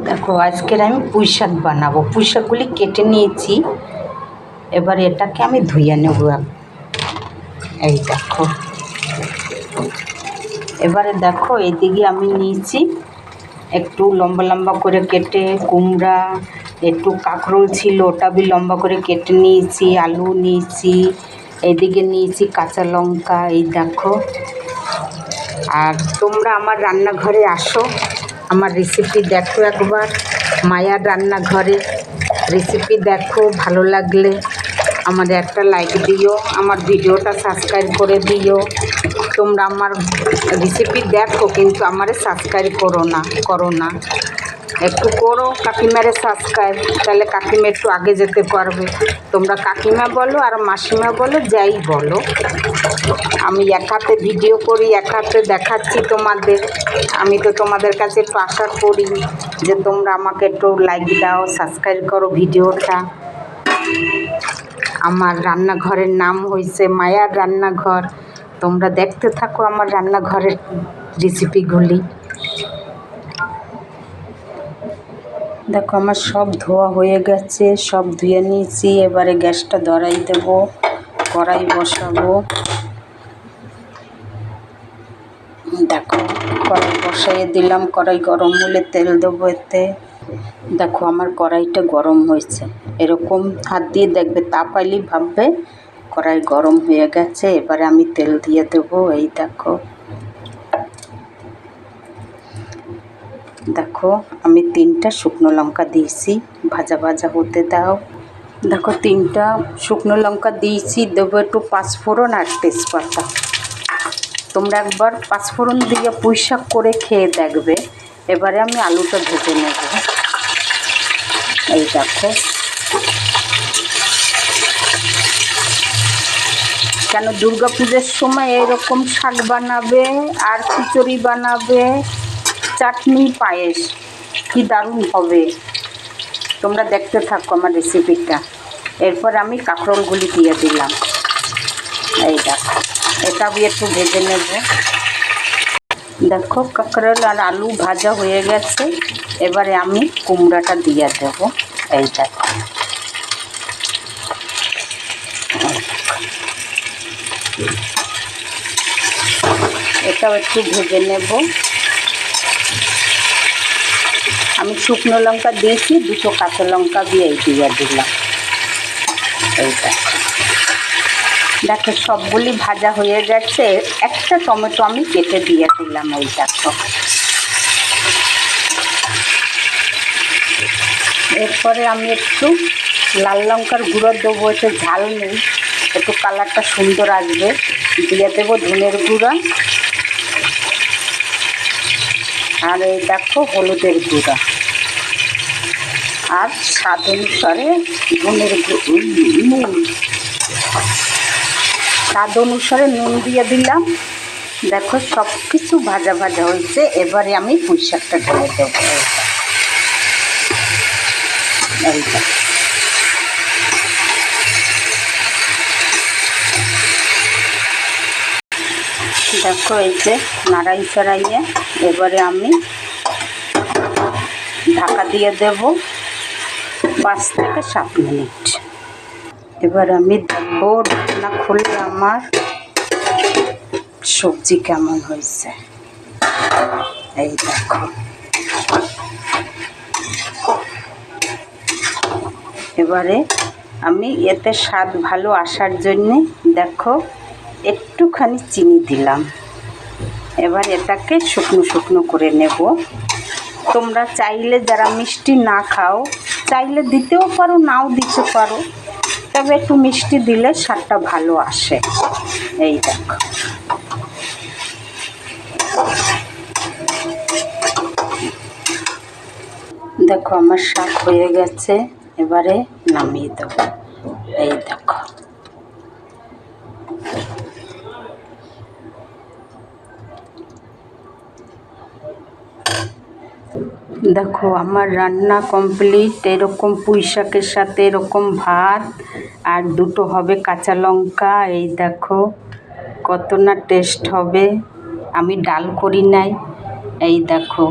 দেখো আজকের আমি পুঁই শাক বানাবো। পুঁই শাকগুলি কেটে নিয়েছি, এবার এটাকে আমি ধুয়ে নেব। এই দেখো, এবারে দেখো এইদিকে আমি নিয়েছি একটু লম্বা লম্বা করে কেটে কুমড়া, একটু কাঁকরোল ছিল ওটা বি লম্বা করে কেটে নিয়েছি, আলু নিয়েছি, এইদিকে নিয়েছি কাঁচা লঙ্কা। এই দেখো, আর তোমরা আমার রান্নাঘরে আসো, আমার রেসিপি দেখো একবার, মায়ার রান্নাঘরে রেসিপি দেখো। ভালো লাগলে আমার একটা লাইক দিও, আমার ভিডিওটা সাবস্ক্রাইব করে দিও। তোমরা আমার রেসিপি দেখো কিন্তু আমারে সাবস্ক্রাইব করো না, একটু করো কাকিমারে সাবস্ক্রাইব, তাহলে কাকিমা একটু আগে যেতে পারবে। তোমরা কাকিমা বলো আর মাসিমা বলো, যাই বলো, আমি এক হাতে ভিডিও করি, এক হাতে দেখাচ্ছি তোমাদের। আমি তো তোমাদের কাছে একটু আশা করি যে তোমরা আমাকে একটু লাইক দাও, সাবস্ক্রাইব করো ভিডিওটা। আমার রান্নাঘরের নাম হয়েছে মায়ার রান্নাঘর। তোমরা দেখতে থাকো আমার রান্নাঘরের রেসিপিগুলি। দেখো আমার সব ধোয়া হয়ে গেছে, সব ধুয়ে নিয়েছি। এবারে গ্যাসটা ধরাই দেবো, কড়াই বসাবো। দেখো কড়াই বসাইয়ে দিলাম, কড়াই গরম হলে তেল দেবো এতে। দেখো আমার কড়াইটা গরম হয়েছে, এরকম হাত দিয়ে দেখবে, তাপ আইলেই ভাববে কড়াই গরম হয়ে গেছে। এবারে আমি তেল দিয়ে দেবো। এই দেখো, দেখো আমি 3টা শুকনো লঙ্কা দিয়েছি, ভাজা ভাজা হতে দাও। দেখো 3টা শুকনো লঙ্কা দিয়েছি, দেবো একটু পাঁচফোড়ন আর তেজপাতা। তোমরা একবার পাঁচফোড়ন দিয়ে পুঁই শাক করে খেয়ে দেখবে। এবারে আমি আলুটা ভেজে নেব। এই দেখো, কেন দুর্গা পুজোর সময় এরকম শাক বানাবে আর খিচুড়ি বানাবে, চাটনি, পায়েস, কি দারুণ হবে। তোমরা দেখতে থাকো আমার রেসিপিটা। এরপর আমি কাঁকরোলগুলি দিয়ে দিলাম। এই দেখো, এটা দিয়ে একটু ভেজে নেব। দেখো কাঁকরোল আর আলু ভাজা হয়ে গেছে, এবারে আমি কুমড়াটা দিয়ে দেব। এই দেখো, এটাও একটু ভেজে নেব। আমি শুকনো লঙ্কা দিয়েছি, 2টো কাঁচা লঙ্কা দিয়ে দিয়ে দিলাম। এই দেখো, দেখো সবগুলি ভাজা হয়ে গেছে। একটা টমেটো আমি কেটে দিয়ে দিলাম। এই দেখো, এরপরে আমি একটু লাল লঙ্কার গুঁড়ো দেবো, একটু ঝাল নেই, একটু কালারটা সুন্দর আসবে। দিয়ে দেবো ধনের গুঁড়া, আর এই দেখো হলুদের গুঁড়া, আর স্বাদ অনুসারে নুন, স্বাদ অনুসারে নুন দিয়ে দিলাম। দেখো সব কিছু ভাজা ভাজা হয়েছে, এবারে আমি পুঁই শাকটা ঢেলে দেবো। এই দেখো, এই যে নাড়াই চাড়াইয়ে এবারে আমি ঢাকা দিয়ে দেব 5 থেকে 7 মিনিট। এবার আমি দেখবো ঢাকনা খুলে আমার সবজি কেমন হয়েছে। এই দেখো, এবারে আমি এতে স্বাদ ভালো আসার জন্যে দেখো একটুখানি চিনি দিলাম। এবার এটাকে শুকনো শুকনো করে নেব। তোমরা চাইলে যারা মিষ্টি না খাও, চাইলে দিতেও পারো, নাও দিতে পারো, তবে একটু মিষ্টি দিলে স্বাদটা ভালো আসে। এই দেখো, দেখো আমার শাক হয়ে গেছে, এবারে নামিয়ে দেবো। এই দেখো, দেখো আমার রান্না কমপ্লিট। এরকম পুঁই শাকের সাথে এরকম ভাত আর 2টো হবে কাঁচা লঙ্কা। এই দেখো কত না টেস্ট হবে। আমি ডাল করি নাই। এই দেখো